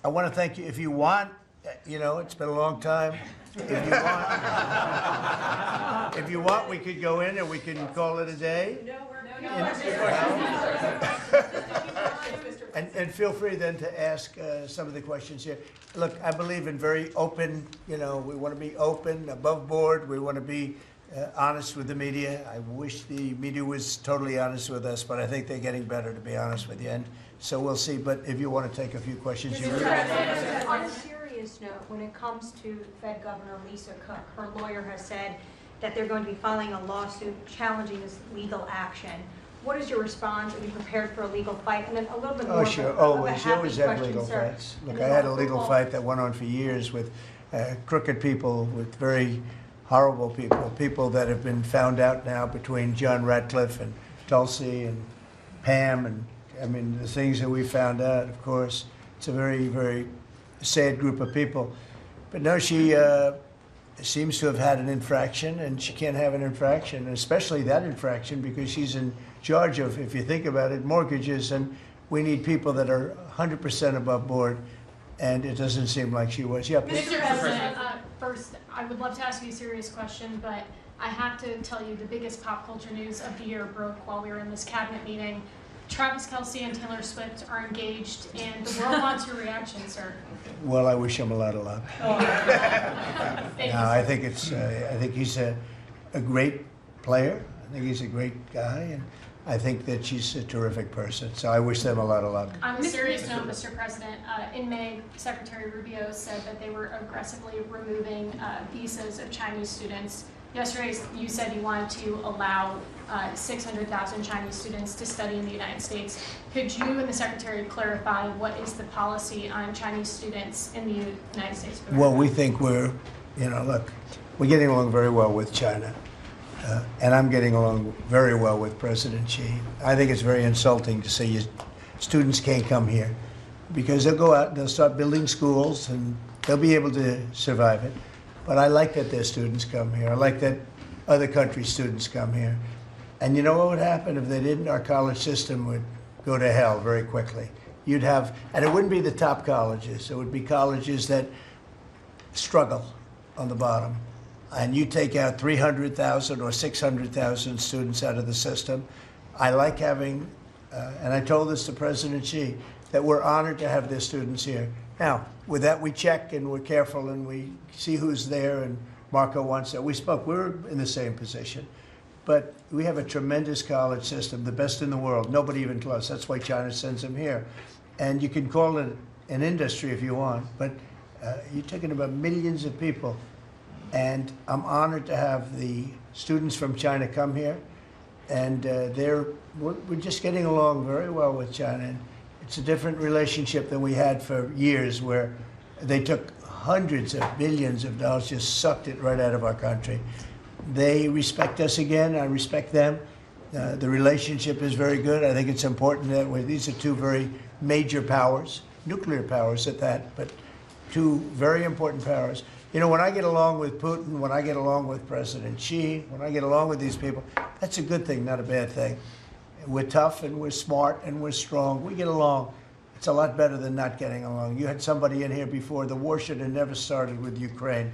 I want to thank you. If you want, it's been a long time. If you want, we could go in and we can call it a day. And feel free then to ask some of the questions here. Look, I believe in very open, we want to be open, above board. We want to be honest with the media. I wish the media was totally honest with us, but I think they're getting better, to be honest with you. And so we'll see. But if you want to take a few questions, you really on a serious note, when it comes to Fed Governor Lisa Cook, her lawyer has said that they're going to be filing a lawsuit challenging this legal action. What is your response? Are you prepared for a legal fight? And then a little bit more. Oh, sure. Always. You always have legal fights. Look, I had a legal fight that went on for years with crooked people, with very horrible people that have been found out now between John Ratcliffe and Tulsi and Pam. And I mean, the things that we found out, of course, it's a very, very sad group of people. But no, she seems to have had an infraction, and she can't have an infraction, especially that infraction, because she's in charge of, if you think about it, mortgages, and we need people that are 100% above board, and it doesn't seem like she was. Yeah, Mr. President, first, I would love to ask you a serious question, but I have to tell you the biggest pop culture news of the year broke while we were in this cabinet meeting. Travis Kelce and Taylor Swift are engaged, and the world wants your reaction, sir. Well, I wish him a lot of luck. I think he's a great player. I think he's a great guy, and I think that she's a terrific person. So I wish them a lot of luck. On a serious note, Mr. President, in May, Secretary Rubio said that they were aggressively removing visas of Chinese students. Yesterday, you said you wanted to allow 600,000 Chinese students to study in the United States. Could you and the Secretary clarify what is the policy on Chinese students in the United States? Well, we think we're getting along very well with China. And I'm getting along very well with President Xi. I think it's very insulting to say students can't come here, because they'll go out and they'll start building schools and they'll be able to survive it. But I like that their students come here. I like that other countries' students come here. And you know what would happen if they didn't? Our college system would go to hell very quickly. And it wouldn't be the top colleges. It would be colleges that struggle on the bottom. And you take out 300,000 or 600,000 students out of the system. I like having, and I told this to President Xi, that we're honored to have their students here. Now, with that, we check and we're careful and we see who's there, and Marco wants that. We're in the same position. But we have a tremendous college system, the best in the world, nobody even close. That's why China sends them here. And you can call it an industry if you want, but you're talking about millions of people. And I'm honored to have the students from China come here, and we're just getting along very well with China. And it's a different relationship than we had for years, where they took hundreds of billions of dollars, just sucked it right out of our country. They respect us again. I respect them. The relationship is very good. I think it's important that these are two very major powers, nuclear powers at that, but two very important powers. When I get along with Putin, when I get along with President Xi, when I get along with these people, that's a good thing, not a bad thing. We're tough and we're smart and we're strong. We get along. It's a lot better than not getting along. You had somebody in here before. The war should have never started with Ukraine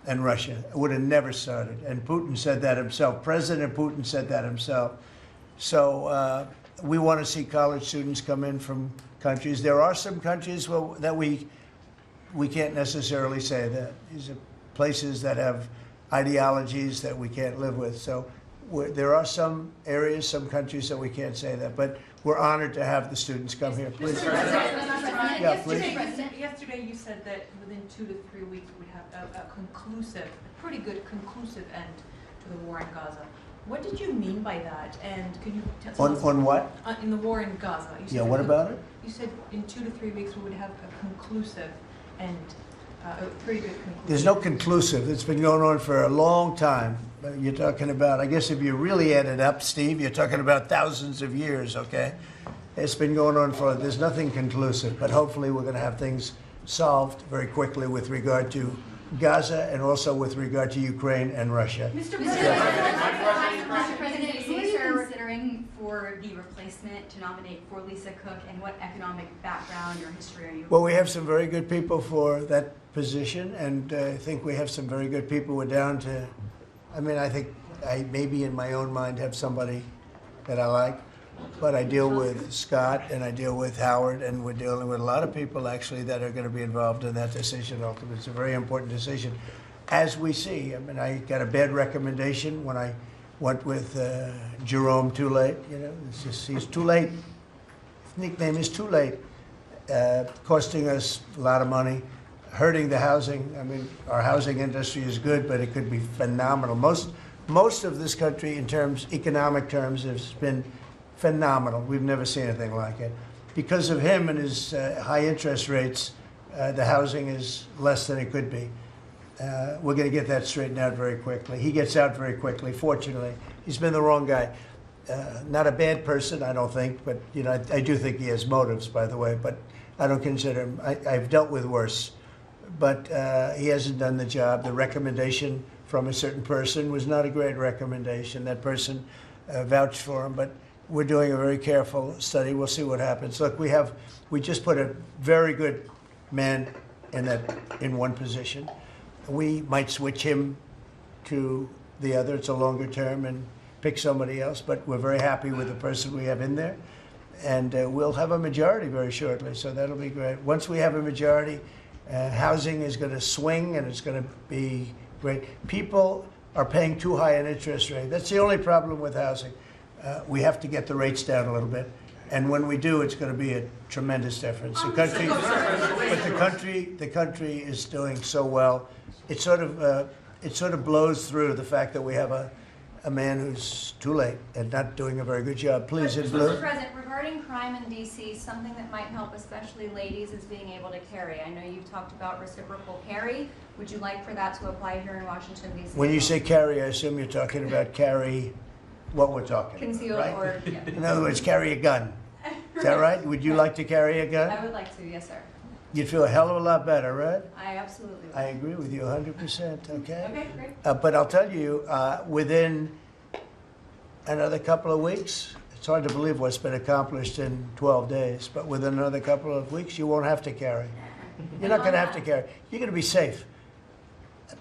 and Russia. It would have never started. And Putin said that himself. President Putin said that himself. So we want to see college students come in from countries. There are some countries that we can't necessarily say that. These are places that have ideologies that we can't live with. So there are some areas, some countries that we can't say that. But we're honored to have the students come here. Please. Yeah, please. Yesterday you said that within 2 to 3 weeks we would have a pretty good conclusive end to the war in Gaza. What did you mean by that? And could you tell us? On what? In the war in Gaza. Yeah, what about it? You said in 2 to 3 weeks we would have a conclusive end, a pretty good conclusive. There's no conclusive. It's been going on for a long time. You're talking about, I guess if you really add it up, Steve, you're talking about thousands of years, okay? It's been going on there's nothing conclusive, but hopefully we're going to have things solved very quickly with regard to Gaza and also with regard to Ukraine and Russia. Mr. President, who are you considering for the replacement embarrassment to nominate for Lisa Cook, and what economic background or history are you? Well, we have some very good people for that position, and I think we have some very good people. We're down to, I mean, I think I maybe in my own mind have somebody that I like, but I deal with Scott and I deal with Howard, and we're dealing with a lot of people actually that are going to be involved in that decision ultimately. It's a very important decision. As we see, I mean, I got a bad recommendation when I went with Jerome Too Late. You know, it's just, he's too late. His nickname is Too Late, costing us a lot of money, hurting the housing. I mean, our housing industry is good, but it could be phenomenal. Most of this country, in terms economic terms, has been phenomenal. We've never seen anything like it. Because of him and his high interest rates, the housing is less than it could be. We're going to get that straightened out very quickly. He gets out very quickly, fortunately. He's been the wrong guy. Not a bad person, I don't think, but you know, I do think he has motives, by the way, but I don't consider him. I've dealt with worse, but he hasn't done the job. The recommendation from a certain person was not a great recommendation. That person vouched for him, but we're doing a very careful study. We'll see what happens. Look, we just put a very good man in one position. We might switch him to the other. It's a longer term and pick somebody else, but we're very happy with the person we have in there. And we'll have a majority very shortly, so that'll be great. Once we have a majority, housing is going to swing and it's going to be great. People are paying too high an interest rate. That's the only problem with housing. We have to get the rates down a little bit. And when we do, it's going to be a tremendous difference. The country is doing so well. It sort of blows through the fact that we have a man who's too late and not doing a very good job. Please, in blue. Mr. President, regarding crime in D.C., something that might help especially ladies is being able to carry. I know you've talked about reciprocal carry. Would you like for that to apply here in Washington, D.C.? When you say carry, I assume you're talking about carry what we're talking Concealed about, right? or, yeah. In other words, carry a gun. Is that right? Would you like to carry a gun? I would like to, yes, sir. You'd feel a hell of a lot better, right? I absolutely would. I agree with you 100%, okay? Okay, great. But I'll tell you, within another couple of weeks, it's hard to believe what's been accomplished in 12 days, but within another couple of weeks, you won't have to carry. You're not going to have to carry. You're going to be safe.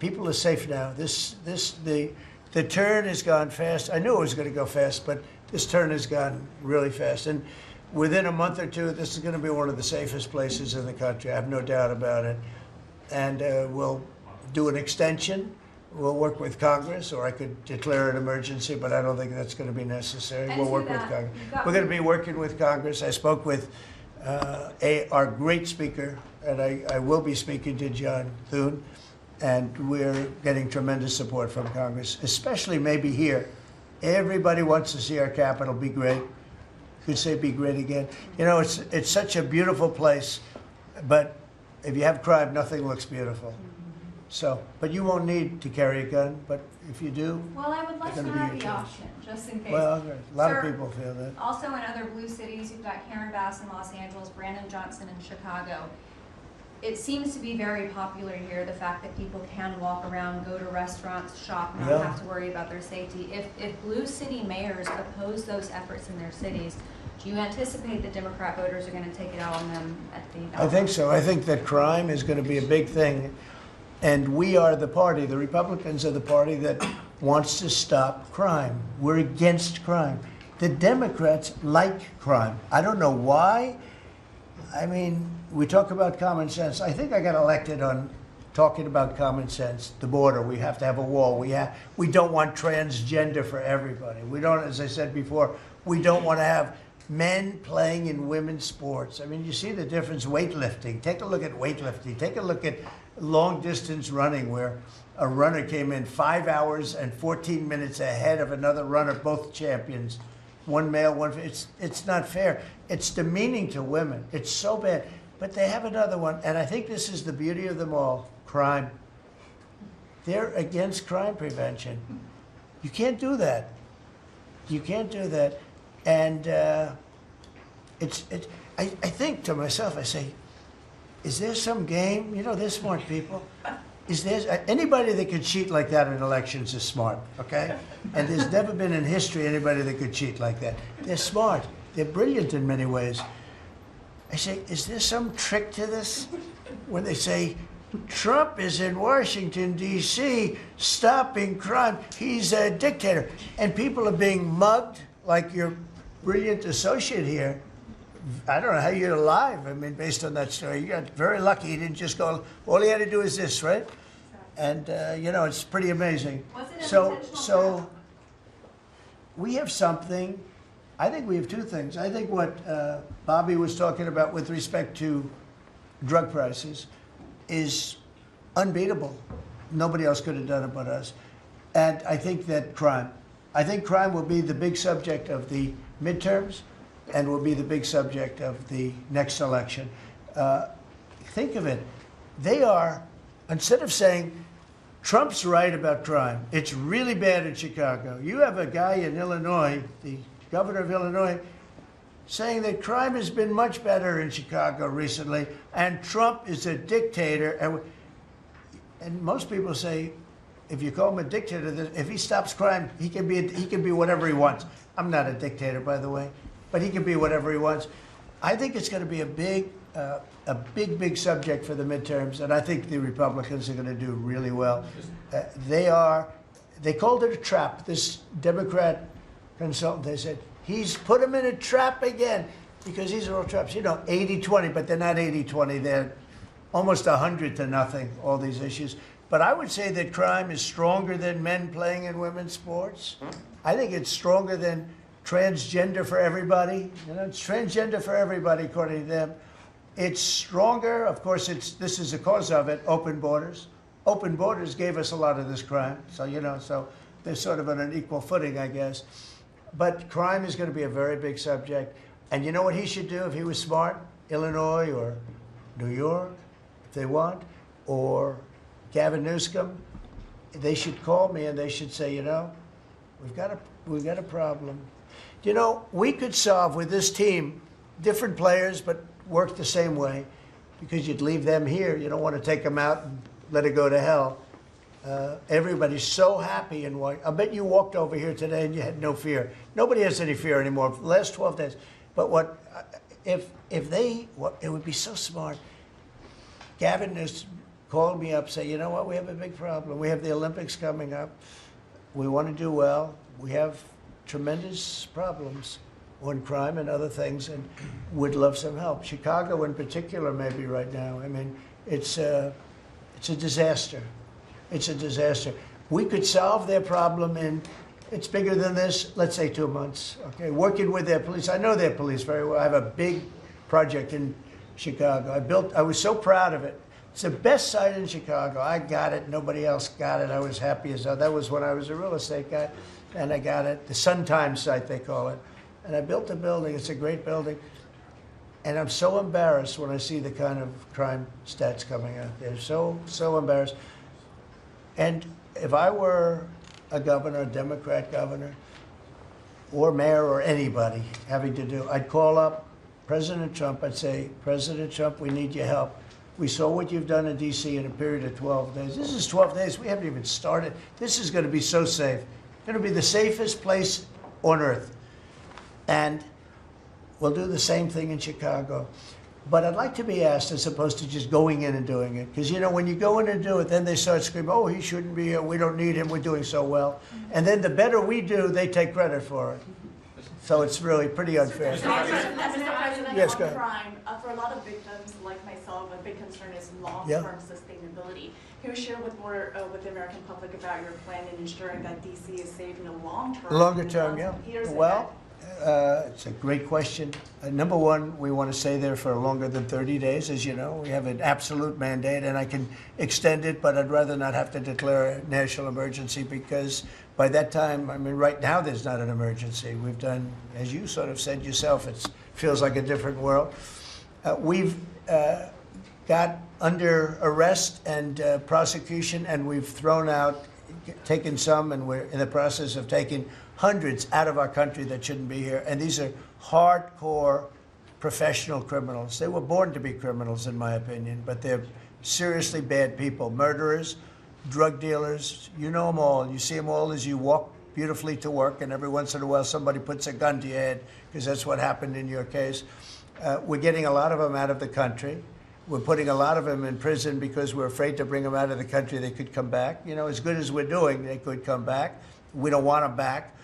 People are safe now. The turn has gone fast. I knew it was going to go fast, but this turn has gone really fast. And within a month or two, this is going to be one of the safest places in the country. I have no doubt about it. And we'll do an extension. We'll work with Congress, or I could declare an emergency, but I don't think that's going to be necessary. And We'll to work with that, Congress. you've got We're going to be working with Congress. I spoke with our great speaker, and I will be speaking to John Thune, and we're getting tremendous support from Congress, especially maybe here. Everybody wants to see our capital be great. Could say be great again. You know, it's such a beautiful place, but if you have crime, nothing looks beautiful. So, but you won't need to carry a gun, but if you do, Well, I would like It's to gonna be have your the choice. option, just in case. well, a lot Sir, of people feel that. Also in other blue cities, you've got Karen Bass in Los Angeles, Brandon Johnson in Chicago. It seems to be very popular here, the fact that people can walk around, go to restaurants, shop, not Yeah. have to worry about their safety. If blue city mayors oppose those efforts in their cities, do you anticipate that Democrat voters are going to take it out on them at the I think so. I think that crime is going to be a big thing. And we are the party, the Republicans are the party that wants to stop crime. We're against crime. The Democrats like crime. I don't know why. I mean, we talk about common sense. I think I got elected on talking about common sense. The border, we have to have a wall. We don't want transgender for everybody. We don't, as I said before, we don't want to have men playing in women's sports. I mean, you see the difference. Weightlifting. Take a look at weightlifting. Take a look at long distance running, where a runner came in 5 hours and 14 minutes ahead of another runner, both champions. One male, one. It's not fair. It's demeaning to women. It's so bad. But they have another one, and I think this is the beauty of them all: crime. They're against crime prevention. You can't do that. You can't do that. And I think to myself, I say, is there some game? You know, they're smart people. Is there anybody that could cheat like that in elections is smart, okay? And there's never been in history anybody that could cheat like that. They're smart. they're brilliant in many ways. I say, is there some trick to this? When they say, Trump is in Washington, D.C., stopping crime. He's a dictator. And people are being mugged like your brilliant associate here. I don't know how you're alive. I mean, based on that story, you got very lucky. He didn't just go, all he had to do is this, right? And, it's pretty amazing. So we have something. I think we have two things. I think what Bobby was talking about with respect to drug prices is unbeatable. Nobody else could have done it but us. And I think that crime will be the big subject of the midterms and will be the big subject of the next election. Think of it. They are, instead of saying, Trump's right about crime, it's really bad in Chicago. You have a guy in Illinois, the governor of Illinois, saying that crime has been much better in Chicago recently, and Trump is a dictator. And most people say, if you call him a dictator, if he stops crime, he can be whatever he wants. I'm not a dictator, by the way, but he can be whatever he wants. I think it's going to be a big subject for the midterms, and I think the Republicans are going to do really well. They called it a trap. This Democrat consultant, they said, he's put him in a trap again, because these are all traps. 80-20, but they're not 80-20. They're almost 100-0, all these issues. But I would say that crime is stronger than men playing in women's sports. I think it's stronger than transgender for everybody. It's transgender for everybody, according to them. It's stronger. Of course, this is the cause of it, open borders. Open borders gave us a lot of this crime. So, so they're sort of on an equal footing, I guess. But crime is going to be a very big subject. And you know what he should do if he was smart? Illinois or New York, if they want, or Gavin Newsom, they should call me and they should say, we've got a problem. We could solve with this team, different players, but work the same way, because you'd leave them here. You don't want to take them out and let it go to hell. Everybody's so happy in Washington. I bet you walked over here today and you had no fear. Nobody has any fear anymore for the last 12 days. But it would be so smart. Gavin Newsom called me up, say, you know what, we have a big problem. We have the Olympics coming up. We want to do well. We have tremendous problems on crime and other things, and would love some help. Chicago in particular, maybe right now. I mean, it's a disaster. It's a disaster. We could solve their problem in, it's bigger than this, let's say 2 months, okay? Working with their police. I know their police very well. I have a big project in Chicago. I was so proud of it. It's the best site in Chicago. I got it. Nobody else got it. I was happy as hell. That was when I was a real estate guy, and I got it. The Sun Times site, they call it. And I built a building. It's a great building. And I'm so embarrassed when I see the kind of crime stats coming out there. So embarrassed. And if I were a governor, a Democrat governor, or mayor, or anybody having to do, I'd call up President Trump. I'd say, President Trump, we need your help. We saw what you've done in D.C. in a period of 12 days. This is 12 days. We haven't even started. This is going to be so safe. It's going to be the safest place on earth. And we'll do the same thing in Chicago. But I'd like to be asked, as opposed to just going in and doing it. Because, when you go in and do it, then they start screaming, oh, he shouldn't be here. We don't need him. We're doing so well. And then the better we do, they take credit for it. So it's really pretty unfair. Mr. President, Yes, on go ahead. crime, for a lot of victims like myself, a big concern is long-term sustainability. Can you share with the American public about your plan in ensuring that DC is safe in the long term? Longer term, yeah. Well, it's a great question. Number one, we want to stay there for longer than 30 days, as you know. We have an absolute mandate, and I can extend it, but I'd rather not have to declare a national emergency, because by that time, I mean, right now there's not an emergency. We've done, as you sort of said yourself, it feels like a different world. We've got under arrest and prosecution, and we've thrown out, taken some, and we're in the process of taking hundreds out of our country that shouldn't be here. And these are hardcore professional criminals. They were born to be criminals, in my opinion, but they're seriously bad people. Murderers, drug dealers, you know them all. You see them all as you walk beautifully to work, and every once in a while somebody puts a gun to your head, because that's what happened in your case. We're getting a lot of them out of the country. We're putting a lot of them in prison because we're afraid to bring them out of the country. They could come back. You know, as good as we're doing, they could come back. We don't want them back.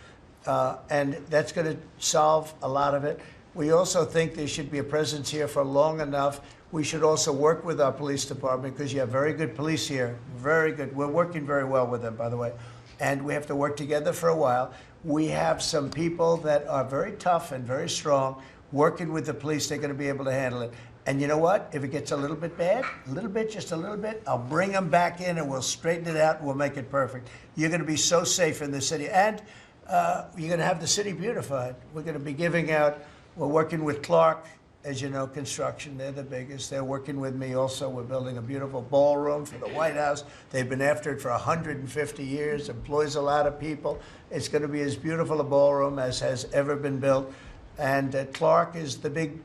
And that's going to solve a lot of it. We also think there should be a presence here for long enough. We should also work with our police department, because you have very good police here. Very good. We're working very well with them, by the way. And we have to work together for a while. We have some people that are very tough and very strong working with the police. They're going to be able to handle it. And you know what? If it gets a little bit bad, a little bit, just a little bit, I'll bring them back in and we'll straighten it out and we'll make it perfect. You're going to be so safe in the city. And you're going to have the city beautified. We're going to be giving out, we're working with Clark, as you know, construction. They're the biggest. They're working with me also. We're building a beautiful ballroom for the White House. They've been after it for 150 years, employs a lot of people. It's going to be as beautiful a ballroom as has ever been built. And Clark is the big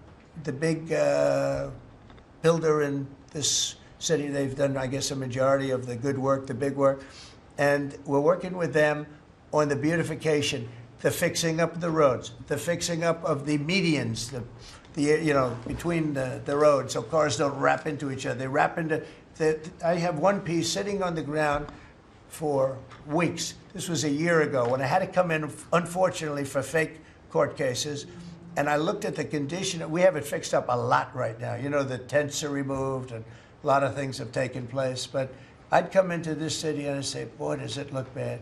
builder in this city. They've done, I guess, a majority of the good work, the big work. And we're working with them on the beautification, the fixing up of the roads, the fixing up of the medians, between the roads, so cars don't wrap into each other. They wrap into, I have one piece sitting on the ground for weeks. This was a year ago when I had to come in, unfortunately, for fake court cases. And I looked at the condition. We have it fixed up a lot right now. You know, the tents are removed and a lot of things have taken place. But I'd come into this city and I'd say, boy, does it look bad.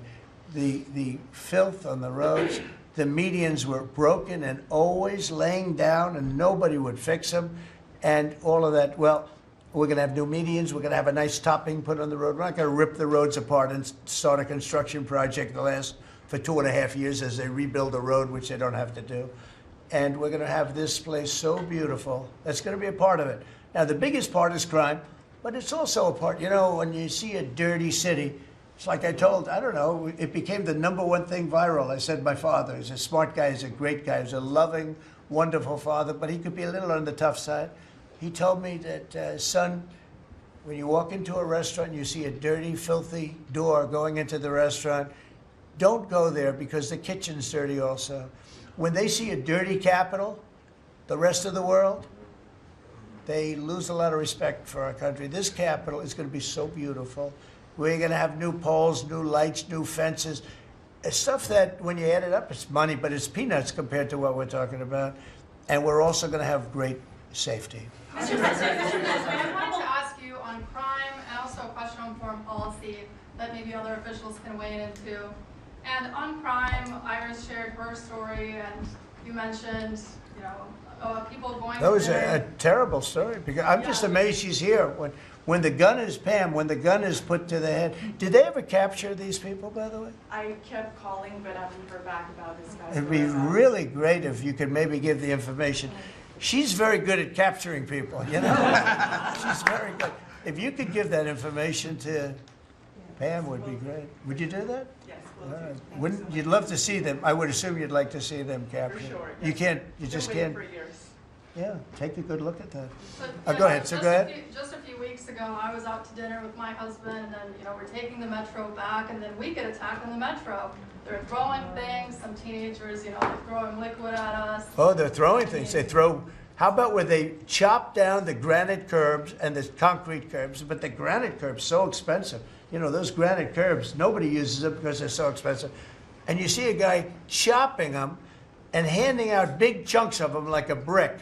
The filth on the roads, the medians were broken and always laying down and nobody would fix them and all of that. Well, we're going to have new medians. We're going to have a nice topping put on the road. We're not going to rip the roads apart and start a construction project that lasts for 2.5 years as they rebuild the road, which they don't have to do. And we're going to have this place so beautiful. That's going to be a part of it. Now, the biggest part is crime, but it's also a part, you know, when you see a dirty city, it's like I told, I don't know, it became the #1 thing viral. I said my father is a smart guy, he's a great guy, he's a loving, wonderful father, but he could be a little on the tough side. He told me that, son, when you walk into a restaurant and you see a dirty, filthy door going into the restaurant, don't go there because the kitchen's dirty also. When they see a dirty Capitol, the rest of the world, they lose a lot of respect for our country. This Capitol is going to be so beautiful. We're going to have new poles, new lights, new fences. It's stuff that, when you add it up, it's money, but it's peanuts compared to what we're talking about. And we're also going to have great safety. Mr. President, I wanted to ask you on crime and also a question on foreign policy that maybe other officials can weigh in into. And on crime, Iris shared her story, and you mentioned, you know, people going. That was a terrible story, because I'm just amazed she's here. When the gun is, Pam, when the gun is put to the head, did they ever capture these people, by the way? I kept calling, but I haven't heard back about this guy. It'd be really great if you could maybe give the information. She's very good at capturing people, you know? She's very good. If you could give that information to Pam, would be great. Would you do that? Yes, All will do. right. Thank Wouldn't you so you'd much. love to see them? I would assume you'd like to see them captured. For sure. You yes. can't. You Been just waiting can't. for years. Yeah, take a good look at that. So, Go ahead. So go ahead. Just a few weeks ago, I was out to dinner with my husband, and you know, we're taking the metro back, and then we get attacked on the metro. They're throwing things. Some teenagers, you know, they're throwing liquid at us. Oh, they're throwing things. They throw. How about where they chop down the granite curbs and the concrete curbs? But the granite curbs so expensive. You know, those granite curbs, nobody uses them because they're so expensive. And you see a guy chopping them and handing out big chunks of them like a brick,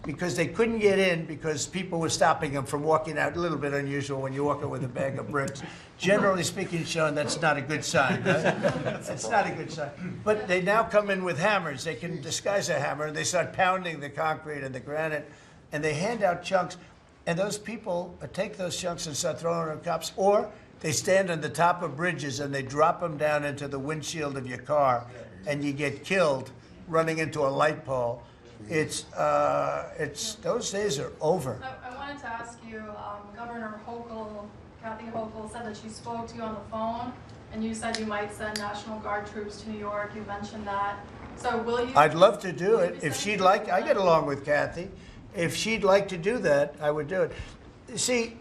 because they couldn't get in because people were stopping them from walking out. A little bit unusual when you're walking with a bag of bricks. Generally speaking, Sean, that's not a good sign. Right? That's not a good sign. But they now come in with hammers. They can disguise a hammer, and they start pounding the concrete and the granite, and they hand out chunks. And those people take those chunks and start throwing them at cops, or they stand on the top of bridges and they drop them down into the windshield of your car, and you get killed running into a light pole. It's those days are over. I wanted to ask you, Governor Hochul, Kathy Hochul said that she spoke to you on the phone, and you said you might send National Guard troops to New York. You mentioned that. So will you? I'd love to do it if she'd like. I get along with Kathy. If she'd like to do that, I would do it. See,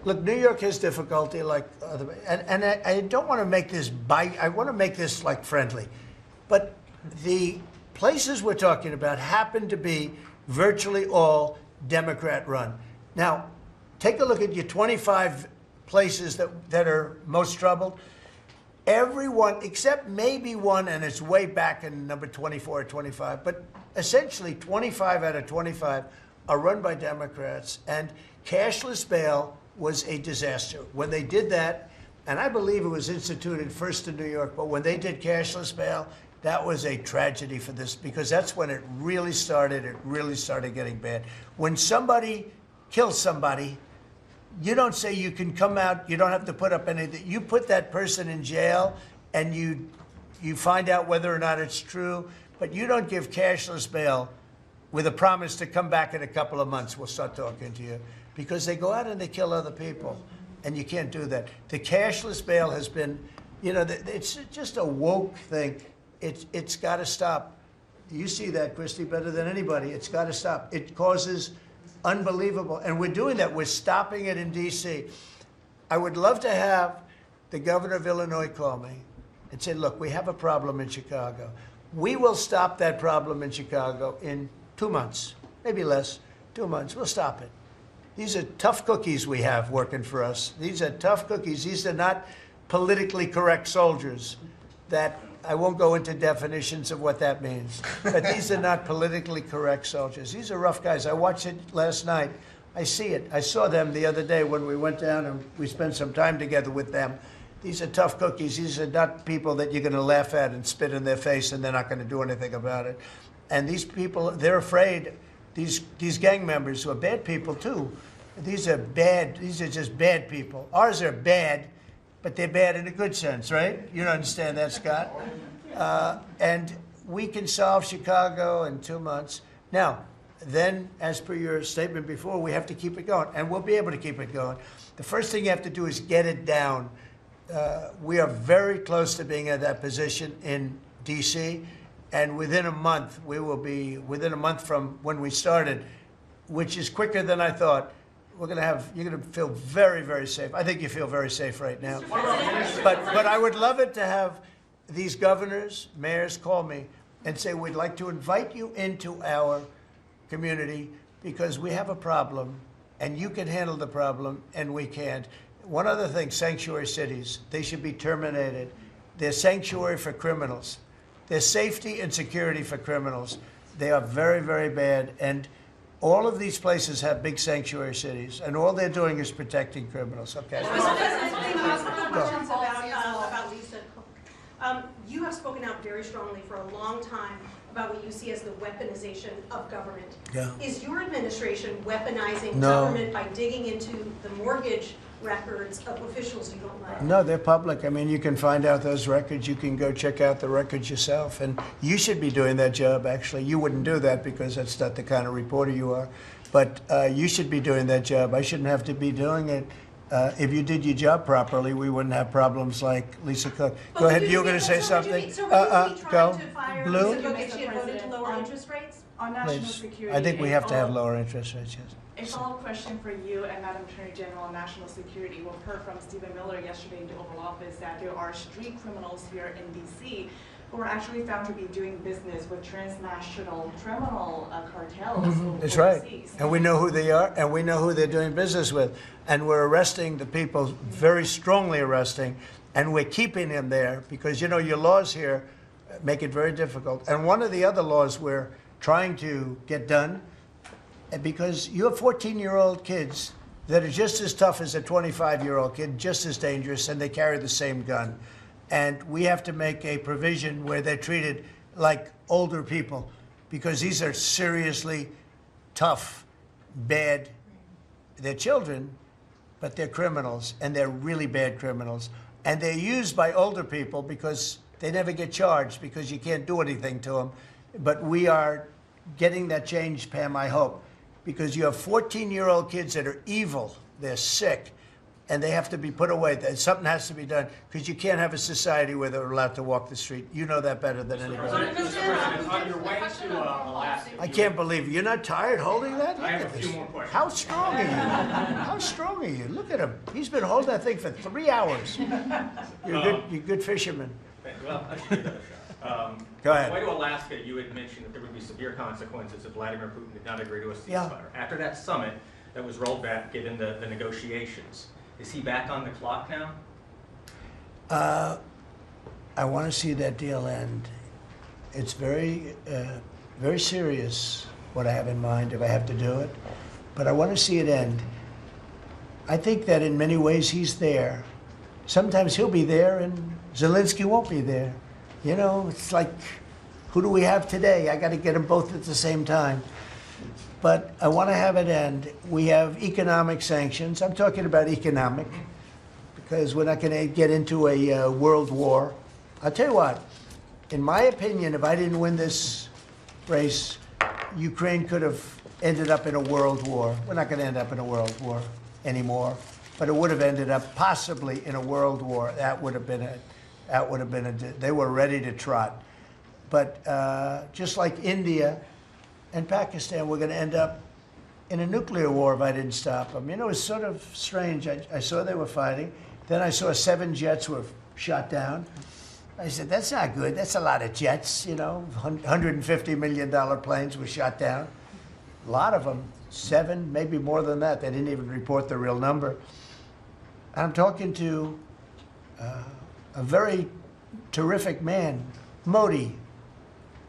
look, New York has difficulty like other, and I don't want to make this I want to make this like friendly, but the places we're talking about happen to be virtually all Democrat run. Now, take a look at your 25 places that are most troubled. Everyone, except maybe one, and it's way back in number 24 or 25, but essentially 25 out of 25 are run by Democrats, and cashless bail was a disaster. When they did that, and I believe it was instituted first in New York, but when they did cashless bail, that was a tragedy for this, because that's when it really started getting bad. When somebody kills somebody, you don't say you can come out, you don't have to put up anything. You put that person in jail and you find out whether or not it's true, but you don't give cashless bail with a promise to come back in a couple of months, we'll start talking to you. Because they go out and they kill other people, and you can't do that. The cashless bail has been, it's just a woke thing. It's got to stop. You see that, Christy, better than anybody. It's got to stop. It causes unbelievable, and we're doing that. We're stopping it in D.C. I would love to have the governor of Illinois call me and say, look, we have a problem in Chicago. We will stop that problem in Chicago in 2 months, maybe less, 2 months. We'll stop it. These are tough cookies we have working for us. These are tough cookies. These are not politically correct soldiers that I won't go into definitions of what that means, but these are not politically correct soldiers. These are rough guys. I watched it last night. I see it. I saw them the other day when we went down and we spent some time together with them. These are tough cookies. These are not people that you're going to laugh at and spit in their face and they're not going to do anything about it. And these people, they're afraid. These gang members who are bad people too. These are bad. These are just bad people. Ours are bad, but they're bad in a good sense, right? You don't understand that, Scott. And we can solve Chicago in 2 months. Now, then, as per your statement before, we have to keep it going, and we'll be able to keep it going. The first thing you have to do is get it down. We are very close to being at that position in D.C., and within a month, we will be, within a month from when we started, which is quicker than I thought, you're going to feel very, very safe. I think you feel very safe right now. But I would love it to have these governors, mayors call me and say, we'd like to invite you into our community because we have a problem and you can handle the problem and we can't. One other thing, sanctuary cities, they should be terminated. They're sanctuary for criminals. They're safety and security for criminals. They are very, very bad. And all of these places have big sanctuary cities, and all they're doing is protecting criminals. Okay. Questions about Lisa Cook. You have spoken out very strongly for a long time about what you see as the weaponization of government. Yeah. Is your administration weaponizing No. government by digging into the mortgage records of officials you don't like? No, they're public. I mean, you can find out those records. You can go check out the records yourself. And you should be doing that job, actually. You wouldn't do that because that's not the kind of reporter you are. But you should be doing that job. I shouldn't have to be doing it. If you did your job properly, we wouldn't have problems like Lisa Cook. Go ahead. You were going to say something? So would you be trying Go. to fire Blue? Lisa Cook if she had voted to lower interest rates? On national Please. security. I think we have to have lower interest rates, yes. A follow-up question for you and Madam Attorney General on national security. We've heard from Stephen Miller yesterday in the Oval Office that there are street criminals here in D.C. who are actually found to be doing business with transnational criminal cartels. That's right. overseas. And we know who they are, and we know who they're doing business with. And we're arresting the people, very strongly arresting, and we're keeping them there because, you know, your laws here make it very difficult. And one of the other laws we're trying to get done, because you have 14-year-old kids that are just as tough as a 25-year-old kid, just as dangerous, and they carry the same gun. And we have to make a provision where they're treated like older people, because these are seriously tough, bad. They're children, but they're criminals, and they're really bad criminals. And they're used by older people because they never get charged because you can't do anything to them. But we are getting that change, Pam, I hope, because you have 14-year-old kids that are evil, they're sick, and they have to be put away. Something has to be done, because you can't have a society where they're allowed to walk the street. You know that better than anybody. Mr. President, on your way to Alaska. I can't believe it. You're not tired holding that? Look I have at a this. few more questions. How strong are you? How strong are you? Look at him. He's been holding that thing for 3 hours. You're a good fisherman. Well, I should give that a shot. Go ahead. On the way to Alaska, you had mentioned that there would be severe consequences if Vladimir Putin did not agree to a ceasefire. Yeah. After that summit that was rolled back, given the negotiations, is he back on the clock now? I want to see that deal end. It's very, very serious what I have in mind if I have to do it, but I want to see it end. I think that in many ways he's there. Sometimes he'll be there and Zelensky won't be there. You know, it's like, who do we have today? I got to get them both at the same time. But I want to have it end. We have economic sanctions. I'm talking about economic, because we're not going to get into a world war. I'll tell you what, in my opinion, if I didn't win this race, Ukraine could have ended up in a world war. We're not going to end up in a world war anymore, but it would have ended up possibly in a world war. That would have been they were ready to trot. But just like India and Pakistan, we're going to end up in a nuclear war if I didn't stop them. You know, it's sort of strange. I saw they were fighting. Then I saw 7 jets were shot down. I said, that's not good. That's a lot of jets, you know. $150 million planes were shot down. A lot of them, 7, maybe more than that. They didn't even report the real number. I'm talking to a very terrific man, Modi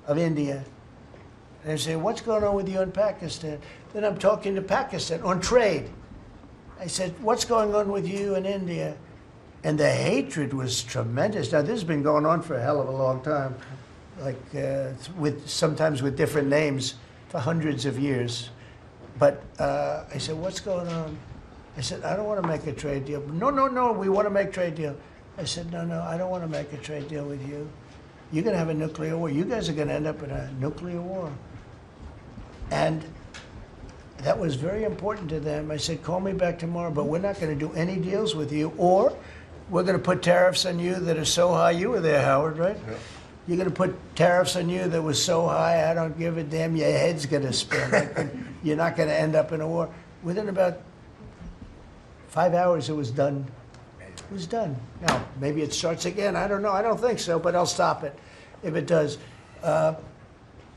of India. And I say, what's going on with you in Pakistan? Then I'm talking to Pakistan on trade. I said, what's going on with you in India? And the hatred was tremendous. Now, this has been going on for a hell of a long time, like sometimes with different names for hundreds of years. But I said, what's going on? I said, I don't want to make a trade deal. No, we want to make a trade deal. I said, no, I don't want to make a trade deal with you. You're going to have a nuclear war. You guys are going to end up in a nuclear war. And that was very important to them. I said, call me back tomorrow, but we're not going to do any deals with you, or we're going to put tariffs on you that are so high. You were there, Howard, right? Yeah. You're going to put tariffs on you that was so high, I don't give a damn, your head's going to spin. You're not going to end up in a war. Within about 5 hours, it was done. It was done. Now, maybe it starts again. I don't know. I don't think so, but I'll stop it if it does.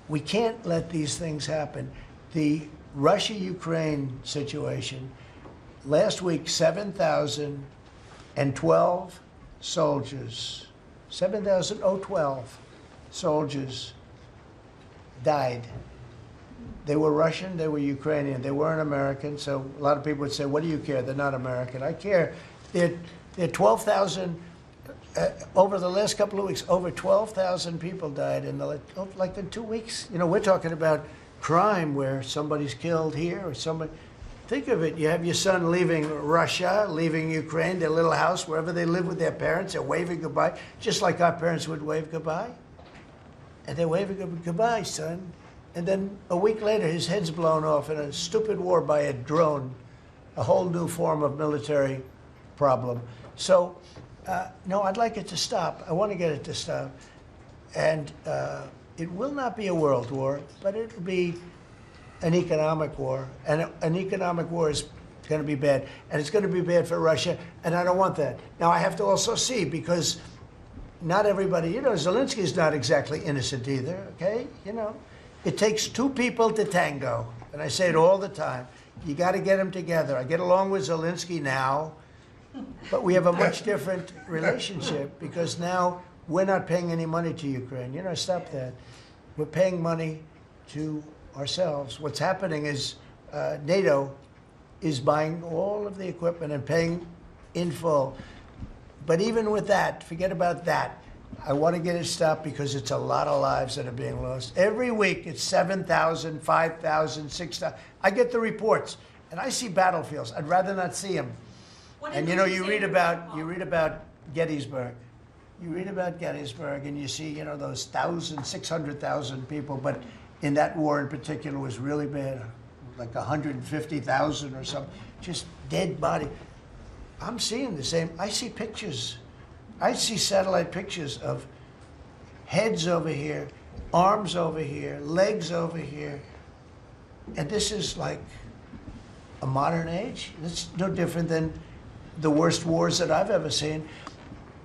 We can't let these things happen. The Russia-Ukraine situation, last week, 7,012 soldiers, 7,012 soldiers died. They were Russian, they were Ukrainian, they weren't American, so a lot of people would say, what do you care? They're not American. I care. They're 12,000, over the last couple of weeks, over 12,000 people died in like in 2 weeks. You know, we're talking about crime where somebody's killed here or somebody. Think of it, you have your son leaving Russia, leaving Ukraine, their little house, wherever they live with their parents, they're waving goodbye, just like our parents would wave goodbye. And they're waving goodbye, son. And then a week later, his head's blown off in a stupid war by a drone, a whole new form of military problem. So, no, I'd like it to stop. I want to get it to stop. And it will not be a world war, but it will be an economic war. And an economic war is going to be bad. And it's going to be bad for Russia, and I don't want that. Now, I have to also see, because not everybody, you know, Zelensky's not exactly innocent either, okay? You know, it takes 2 people to tango. And I say it all the time. You got to get them together. I get along with Zelensky now, but we have a much different relationship, because now we're not paying any money to Ukraine. You know, stop that. We're paying money to ourselves. What's happening is NATO is buying all of the equipment and paying in full. But even with that, forget about that. I want to get it stopped, because it's a lot of lives that are being lost. Every week it's 7,000, 5,000, 6,000. I get the reports, and I see battlefields. I'd rather not see them. And you know, you read about Gettysburg. You read about Gettysburg, and you see, you know, those 600,000 people. But in that war in particular was really bad, like 150,000 or something, just dead body. I'm seeing the same. I see pictures. I see satellite pictures of heads over here, arms over here, legs over here. And this is like a modern age. It's no different than the worst wars that I've ever seen.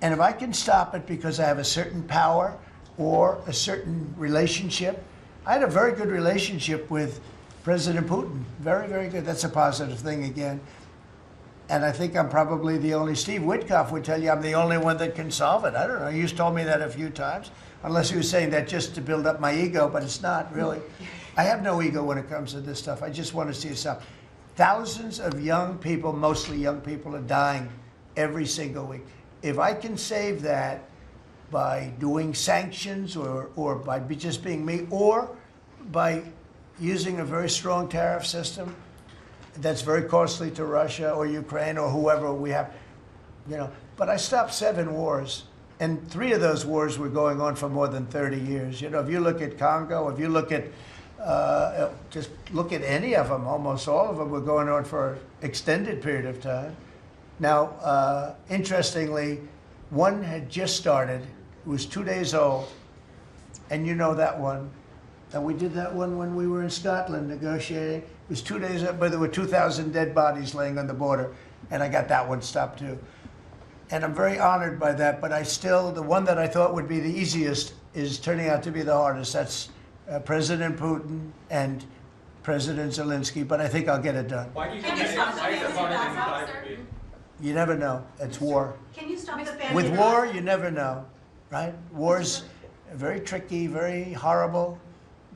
And if I can stop it because I have a certain power or a certain relationship, I had a very good relationship with President Putin. Very, very good. That's a positive thing again. And I think I'm probably the only, Steve Witkoff would tell you I'm the only one that can solve it. I don't know. He's told me that a few times, unless he was saying that just to build up my ego, but it's not really. I have no ego when it comes to this stuff. I just want to see it stop. Thousands of young people, mostly young people, are dying every single week. If I can save that by doing sanctions or by just being me, or by using a very strong tariff system that's very costly to Russia or Ukraine or whoever we have, you know. But I stopped 7 wars, and 3 of those wars were going on for more than 30 years. You know, if you look at Congo, if you look at, just look at any of them, almost all of them were going on for an extended period of time. Now, interestingly, one had just started. It was 2 days old, and you know that one. And we did that one when we were in Scotland negotiating. It was 2 days up, but there were 2,000 dead bodies laying on the border, and I got that one stopped too. And I'm very honored by that, but I still, the one that I thought would be the easiest is turning out to be the hardest. That's President Putin and President Zelensky, but I think I'll get it done. Why do you think why is it harder than you thought it would be? You never know. It's war. Can you stop the family? With war, you never know, right? War's very tricky, very horrible.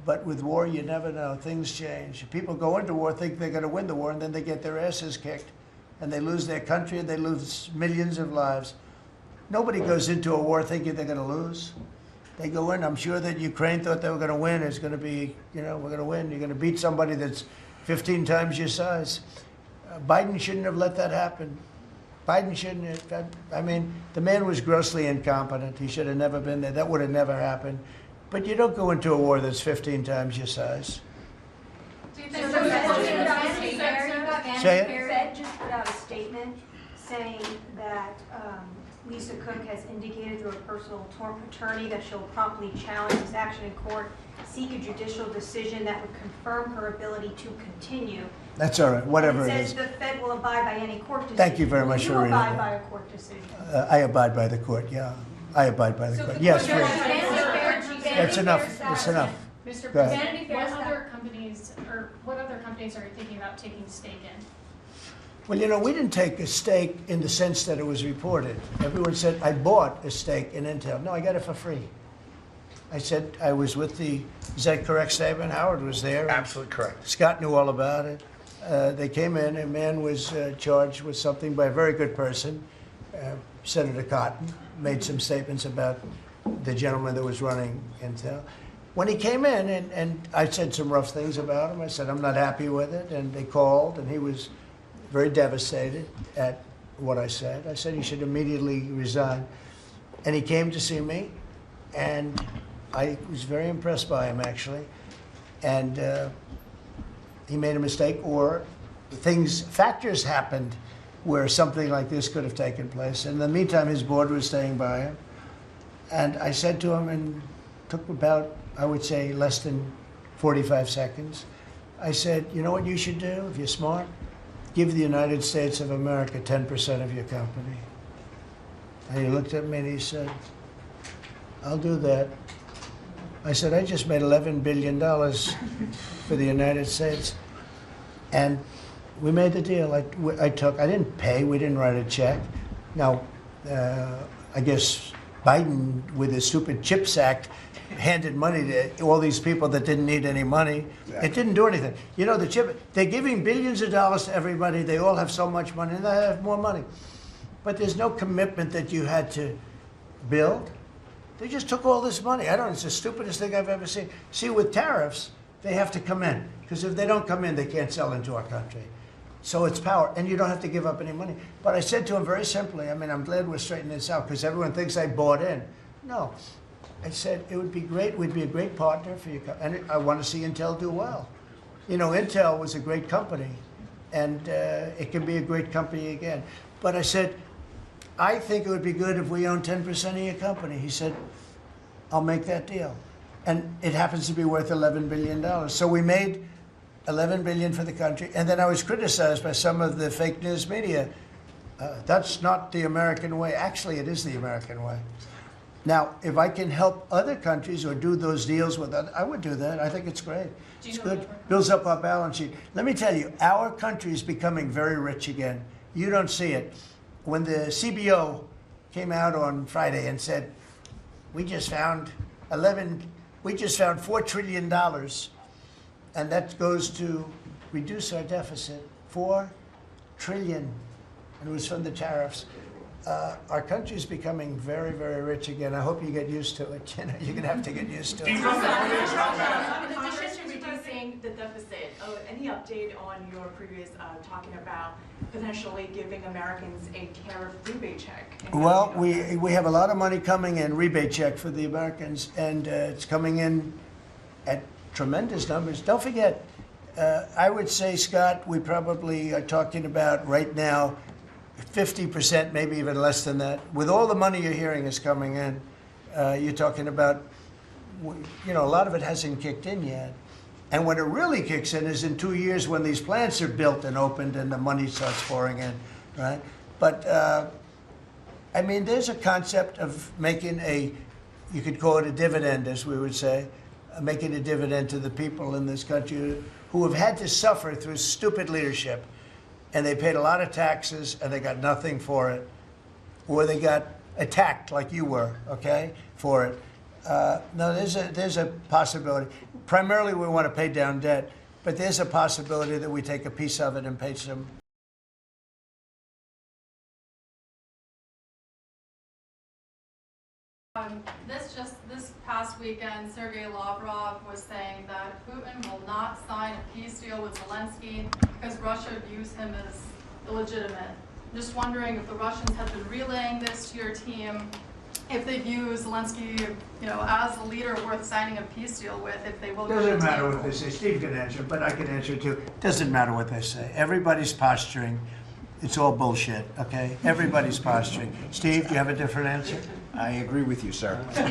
But with war, you never know. Things change. People go into war, think they're going to win the war, and then they get their asses kicked. And they lose their country, and they lose millions of lives. Nobody goes into a war thinking they're going to lose. They go in. I'm sure that Ukraine thought they were going to win. It's going to be, you know, we're going to win. You're going to beat somebody that's 15 times your size. Biden shouldn't have let that happen. Biden shouldn't have. I mean, the man was grossly incompetent. He should have never been there. That would have never happened. But you don't go into a war that's 15 times your size. Do you think So there's the Say it. Fed just put out a statement saying that Lisa Cook has indicated through a personal attorney that she'll promptly challenge this action in court, seek a judicial decision that would confirm her ability to continue. That's all right, whatever It it says is. the Fed will abide by any court decision. Thank you very much for reading You abide that. by a court decision. I abide by the court, yeah. I abide by the court. Yes, please. That's enough. That's enough. Mr. Go ahead. President, what other companies are you thinking about taking stake in? Well, you know, we didn't take a stake in the sense that it was reported. Everyone said, I bought a stake in Intel. No, I got it for free. I said I was with the, is that correct statement? Howard was there. Absolutely correct. Scott knew all about it. They came in, a man was charged with something by a very good person, Senator Cotton, made some statements about the gentleman that was running Intel. When he came in, and I said some rough things about him, I said, I'm not happy with it, and they called, and he was very devastated at what I said. I said he should immediately resign. And he came to see me, and I was very impressed by him, actually. And he made a mistake, or factors happened where something like this could have taken place. In the meantime, his board was staying by him. And I said to him, and took about, I would say, less than 45 seconds. I said, you know what you should do if you're smart? Give the United States of America 10% of your company. And he looked at me and he said, I'll do that. I said, I just made $11 billion for the United States. And we made the deal. I didn't pay, we didn't write a check. Now, I guess Biden, with his stupid CHIPS Act, handed money to all these people that didn't need any money. It didn't do anything. You know, they're giving billions of dollars to everybody. They all have so much money, and they have more money. But there's no commitment that you had to build. They just took all this money. It's the stupidest thing I've ever seen. See, with tariffs, they have to come in. Because if they don't come in, they can't sell into our country. So it's power, and you don't have to give up any money. But I said to him very simply, I'm glad we're straightening this out, because everyone thinks I bought in. No. I said, it would be great, we'd be a great partner for you, and I want to see Intel do well. You know, Intel was a great company, and it can be a great company again. But I said, I think it would be good if we own 10% of your company. He said, I'll make that deal. And it happens to be worth $11 billion. So we made $11 billion for the country. And then I was criticized by some of the fake news media. That's not the American way. Actually, it is the American way. Now, if I can help other countries or do those deals with others, I would do that. I think it's great. It's good. Builds up our balance sheet. Let me tell you, our country is becoming very rich again. You don't see it. When the CBO came out on Friday and said, we just found $4 trillion, and that goes to reduce our deficit, $4 trillion, and it was from the tariffs. Our country is becoming very, very rich again. I hope you get used to it. You know, you're going to have to get used to it. In addition to reducing the deficit, any update on your previous talking about potentially giving Americans a tariff rebate check? Well, we have a lot of money coming in, rebate check for the Americans, and it's coming in at tremendous numbers. Don't forget, I would say, Scott, we probably are talking about right now 50%, maybe even less than that. With all the money you're hearing is coming in, you're talking about, you know, a lot of it hasn't kicked in yet. And when it really kicks in is in 2 years when these plants are built and opened and the money starts pouring in, right? But, I mean, there's a concept of making you could call it a dividend, as we would say, making a dividend to the people in this country who have had to suffer through stupid leadership. And they paid a lot of taxes and they got nothing for it. Or they got attacked like you were, okay, for it. No, there's a possibility. Primarily we want to pay down debt, but there's a possibility that we take a piece of it and pay some. This past weekend, Sergei Lavrov was saying that Putin will not sign a peace deal with Zelensky because Russia views him as illegitimate. Just wondering if the Russians have been relaying this to your team, if they view Zelensky, you know, as a leader worth signing a peace deal with, if they will. Doesn't matter what they say. Steve can answer, but I can answer too. Doesn't matter what they say. Everybody's posturing. It's all bullshit, okay? Everybody's posturing. Steve, do you have a different answer? I agree with you, sir. In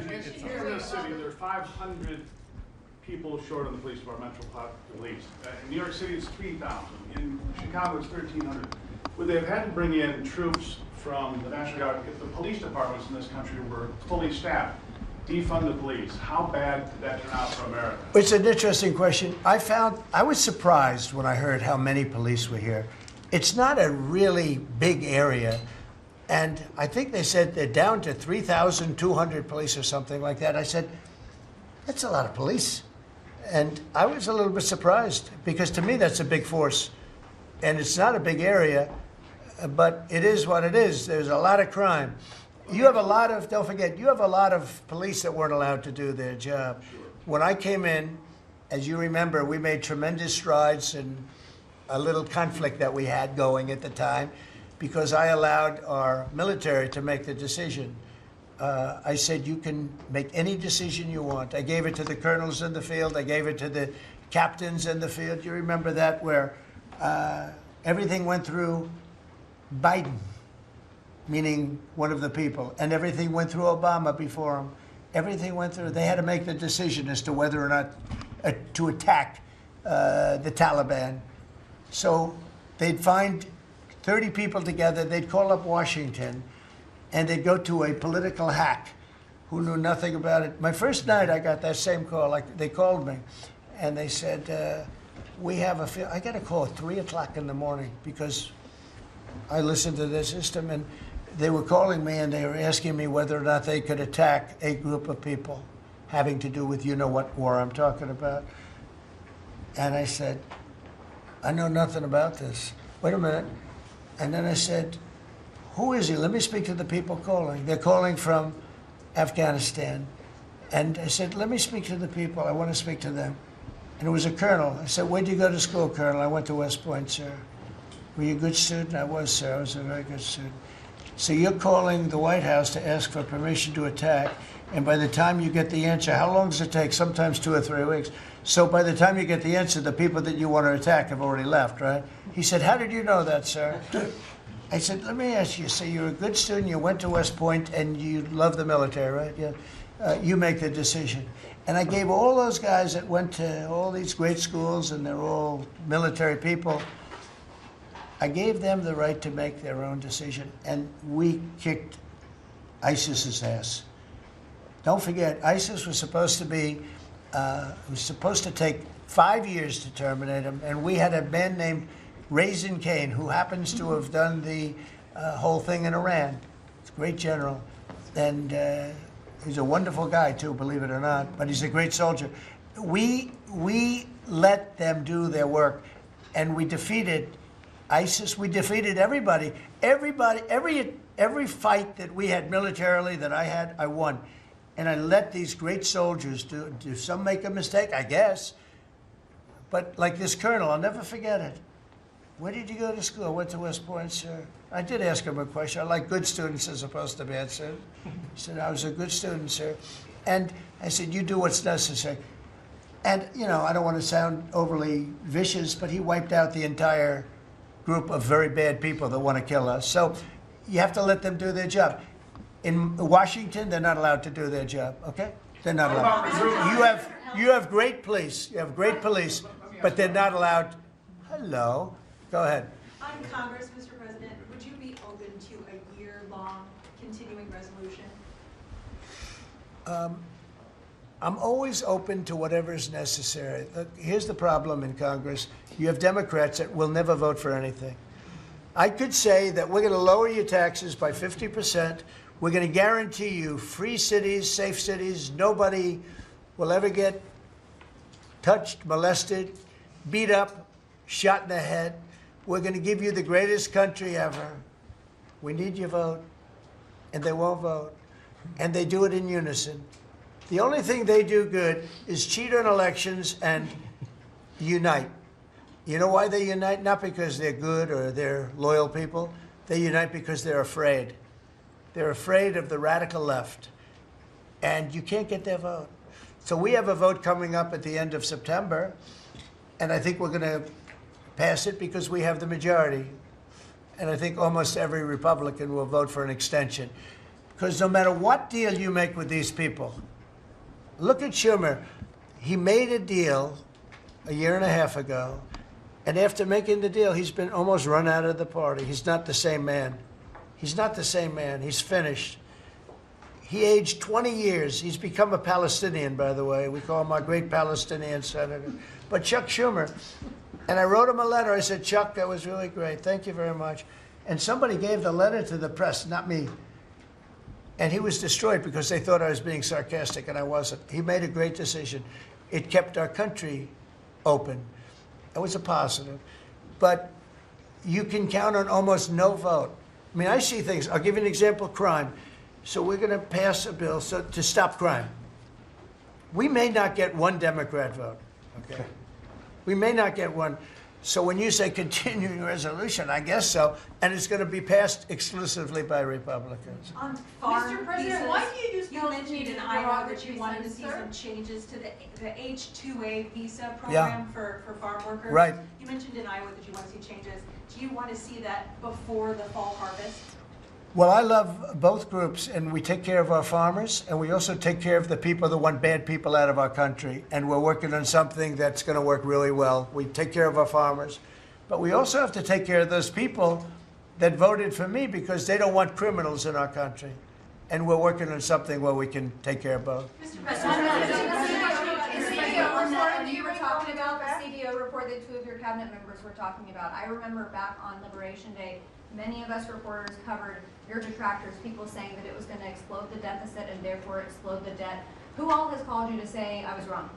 this city, there are 500 people short of the police department, police. In New York City, it's 3,000. In Chicago, it's 1,300. Would they have had to bring in troops from the National Guard if the police departments in this country were fully staffed? Defund the police. How bad did that turn out for America? It's an interesting question. I was surprised when I heard how many police were here. It's not a really big area, and I think they said they're down to 3,200 police or something like that. I said, that's a lot of police. And I was a little bit surprised, because to me that's a big force. And it's not a big area, but it is what it is. There's a lot of crime. You have a lot of, don't forget, you have a lot of police that weren't allowed to do their job. When I came in, as you remember, we made tremendous strides in a little conflict that we had going at the time, because I allowed our military to make the decision. I said, you can make any decision you want. I gave it to the colonels in the field. I gave it to the captains in the field. You remember that, where everything went through Biden, meaning one of the people, and everything went through Obama before him. Everything went through. They had to make the decision as to whether or not to attack the Taliban. So they'd find 30 people together, they'd call up Washington, and they'd go to a political hack who knew nothing about it. My first night, I got that same call. Like, they called me, and they said, we have I got a call at 3 o'clock in the morning, because I listened to their system, and they were calling me, and they were asking me whether or not they could attack a group of people having to do with you-know-what war I'm talking about. And I said, I know nothing about this. Wait a minute. And then I said, who is he? Let me speak to the people calling. They're calling from Afghanistan. And I said, let me speak to the people. I want to speak to them. And it was a colonel. I said, where'd you go to school, Colonel? I went to West Point, sir. Were you a good student? I was, sir. I was a very good student. So you're calling the White House to ask for permission to attack. And by the time you get the answer, how long does it take? Sometimes 2 or 3 weeks. So by the time you get the answer, the people that you want to attack have already left, right? He said, how did you know that, sir? I said, let me ask you, so you're a good student, you went to West Point, and you love the military, right? Yeah. You make the decision. And I gave all those guys that went to all these great schools, and they're all military people, I gave them the right to make their own decision, and we kicked ISIS's ass. Don't forget, ISIS was supposed to be, was supposed to take 5 years to terminate him, and we had a man named Raisin Kane, who happens to have done the whole thing in Iran. He's a great general, and he's a wonderful guy too, believe it or not, but he's a great soldier. We let them do their work, and we defeated ISIS. We defeated everybody. Every fight that we had militarily that I had, I won. And I let these great soldiers do some make a mistake, I guess. But like this colonel, I'll never forget it. Where did you go to school? I went to West Point, sir. I did ask him a question. I like good students as opposed to bad students. He said, I was a good student, sir. And I said, you do what's necessary. And, you know, I don't want to sound overly vicious, but he wiped out the entire group of very bad people that want to kill us. So you have to let them do their job. In Washington, they're not allowed to do their job, okay? They're not allowed. You have great police. You have great police, but they're not allowed. Hello. Go ahead. On Congress, Mr. President, would you be open to a year-long continuing resolution? I'm always open to whatever is necessary. Look, here's the problem in Congress. You have Democrats that will never vote for anything. I could say that we're going to lower your taxes by 50%. We're going to guarantee you free cities, safe cities. Nobody will ever get touched, molested, beat up, shot in the head. We're going to give you the greatest country ever. We need your vote. And they won't vote. And they do it in unison. The only thing they do good is cheat on elections and unite. You know why they unite? Not because they're good or they're loyal people. They unite because they're afraid. They're afraid of the radical left. And you can't get their vote. So we have a vote coming up at the end of September. And I think we're going to pass it because we have the majority. And I think almost every Republican will vote for an extension. Because no matter what deal you make with these people, look at Schumer. He made a deal a year and a half ago. And after making the deal, he's been almost run out of the party. He's not the same man. He's not the same man. He's finished. He aged 20 years. He's become a Palestinian, by the way. We call him our great Palestinian senator. But Chuck Schumer, and I wrote him a letter. I said, Chuck, that was really great. Thank you very much. And somebody gave the letter to the press, not me. And he was destroyed because they thought I was being sarcastic, and I wasn't. He made a great decision. It kept our country open. It was a positive. But you can count on almost no vote. I mean, I see things. I'll give you an example, crime. So we're going to pass a bill to stop crime. We may not get one Democrat vote, okay? We may not get one. So when you say continuing resolution, I guess so, and it's going to be passed exclusively by Republicans. On farm Mr. President, visas, why do you use you mentioned in Iowa that you wanted to see some changes to the H-2A visa program for farm workers. Right. You mentioned in Iowa that you want to see changes. Do you want to see that before the fall harvest? Well, I love both groups, and we take care of our farmers, and we also take care of the people that want bad people out of our country. And we're working on something that's going to work really well. We take care of our farmers, but we also have to take care of those people that voted for me because they don't want criminals in our country. And we're working on something where we can take care of both. Mr. President, you were talking about the CBO report that 2 of your cabinet members were talking about. I remember back on Liberation Day, many of us reporters covered your detractors, people saying that it was going to explode the deficit and therefore explode the debt. Who all has called you to say I was wrong?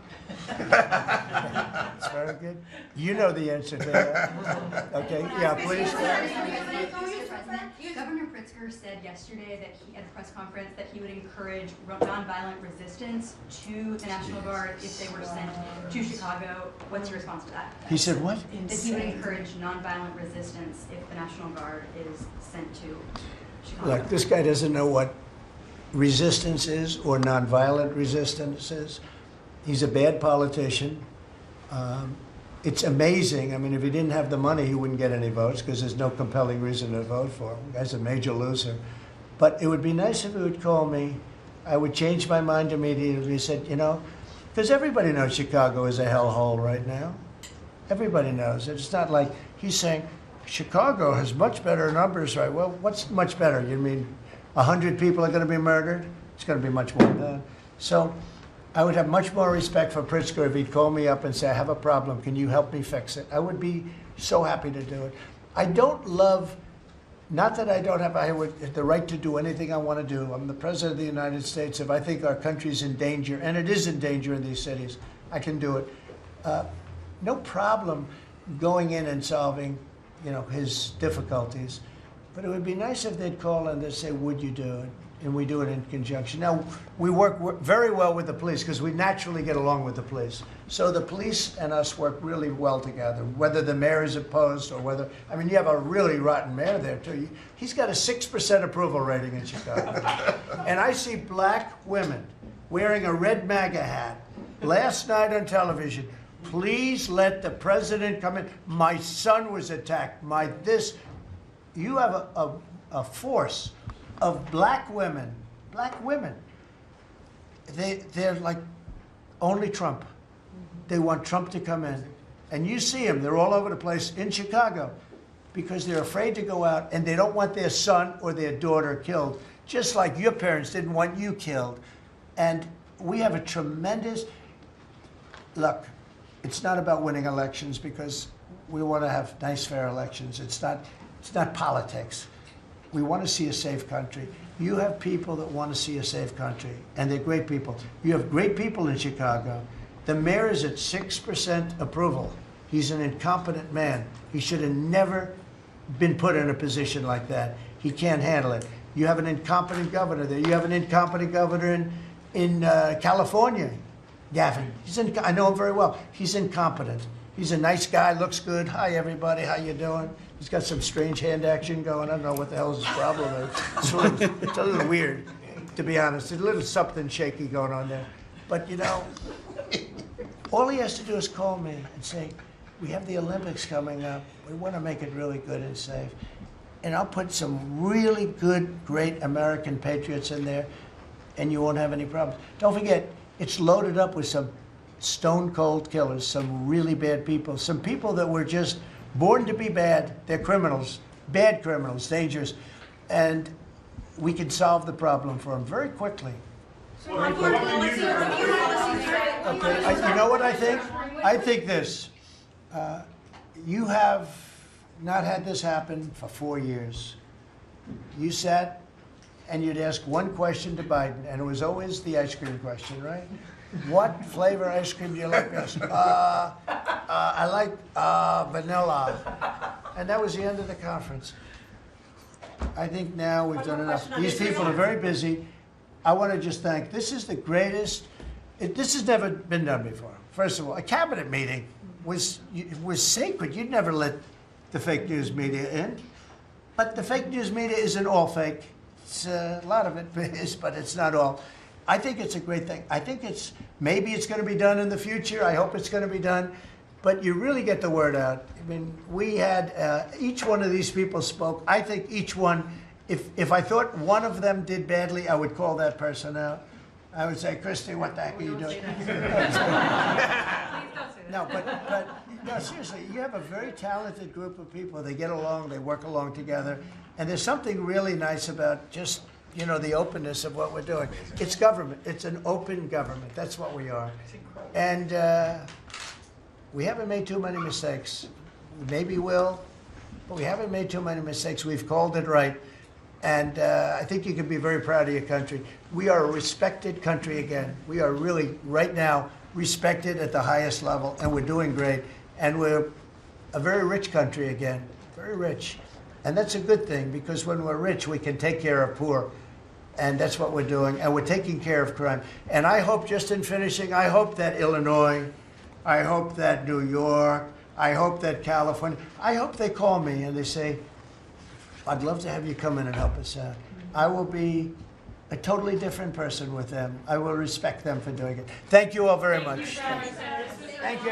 That's very good. You know the answer to that. Okay, yeah, please. Mr. President, Governor Pritzker said yesterday that he, at a press conference, that he would encourage nonviolent resistance to the National Guard if they were sent to Chicago. What's your response to that? He said what? That he would encourage nonviolent resistance if the National Guard is sent to Chicago. Look, this guy doesn't know what resistance is or nonviolent resistance is. He's a bad politician. It's amazing. I mean, if he didn't have the money, he wouldn't get any votes because there's no compelling reason to vote for him. The guy's a major loser. But it would be nice if he would call me. I would change my mind immediately. He said, you know, because everybody knows Chicago is a hellhole right now. Everybody knows. It's not like he's saying, Chicago has much better numbers, right? Well, what's much better? You mean 100 people are going to be murdered? It's going to be much more than that. So I would have much more respect for Pritzker if he'd call me up and say, I have a problem. Can you help me fix it? I would be so happy to do it. I don't love, not that I don't have the right to do anything I want to do. I'm the President of the United States. If I think our country's in danger, and it is in danger in these cities, I can do it. No problem going in and solving, you know, his difficulties. But it would be nice if they'd call and they'd say, would you do it? And we do it in conjunction. Now, we work very well with the police because we naturally get along with the police. So the police and us work really well together, whether the mayor is opposed or whether, I mean, you have a really rotten mayor there too. He's got a 6% approval rating in Chicago. And I see black women wearing a red MAGA hat last night on television. Please let the president come in. My son was attacked. You have a force of black women. They're like only Trump. They want Trump to come in. And you see them, they're all over the place in Chicago because they're afraid to go out and they don't want their son or their daughter killed, just like your parents didn't want you killed. And we have a tremendous, look, it's not about winning elections because we want to have nice, fair elections. It's not politics. We want to see a safe country. You have people that want to see a safe country, and they're great people. You have great people in Chicago. The mayor is at 6% approval. He's an incompetent man. He should have never been put in a position like that. He can't handle it. You have an incompetent governor there. You have an incompetent governor in California, Gavin. I know him very well. He's incompetent. He's a nice guy, looks good. Hi, everybody. How you doing? He's got some strange hand action going. I don't know what the hell his problem is. It's a little weird, to be honest. There's a little something shaky going on there. But, you know, all he has to do is call me and say, we have the Olympics coming up. We want to make it really good and safe. And I'll put some really good, great American patriots in there, and you won't have any problems. Don't forget, it's loaded up with some stone-cold killers, some really bad people, some people that were just born to be bad. They're criminals, bad criminals, dangerous. And we can solve the problem for them very quickly. Well, what can you do? Okay, you know what I think? I think this. You have not had this happen for 4 years. You sat and you'd ask one question to Biden, and it was always the ice cream question, right? What flavor ice cream do you like best? I like vanilla. And that was the end of the conference. I think now we've done enough. These people are very busy. I want to just thank, this is the greatest, this has never been done before. First of all, a cabinet meeting was sacred. You'd never let the fake news media in. But the fake news media isn't all fake. It's, a lot of it is, but it's not all. I think it's a great thing. I think maybe it's going to be done in the future. I hope it's going to be done. But you really get the word out. I mean, we had, each one of these people spoke. I think each one, if I thought one of them did badly, I would call that person out. I would say, Christy, what the heck are you doing? No, but no, seriously, you have a very talented group of people. They get along, they work along together. And there's something really nice about just, you know, the openness of what we're doing. It's government. It's an open government. That's what we are. And we haven't made too many mistakes. Maybe we'll, but we haven't made too many mistakes. We've called it right. And I think you can be very proud of your country. We are a respected country again. We are really, right now, respected at the highest level, and we're doing great. And we're a very rich country again, very rich. And that's a good thing, because when we're rich, we can take care of poor. And that's what we're doing. And we're taking care of crime. And I hope, just in finishing, I hope that Illinois, I hope that New York, I hope that California, I hope they call me and they say, I'd love to have you come in and help us out. I will be a totally different person with them. I will respect them for doing it. Thank you all very much. Thank you.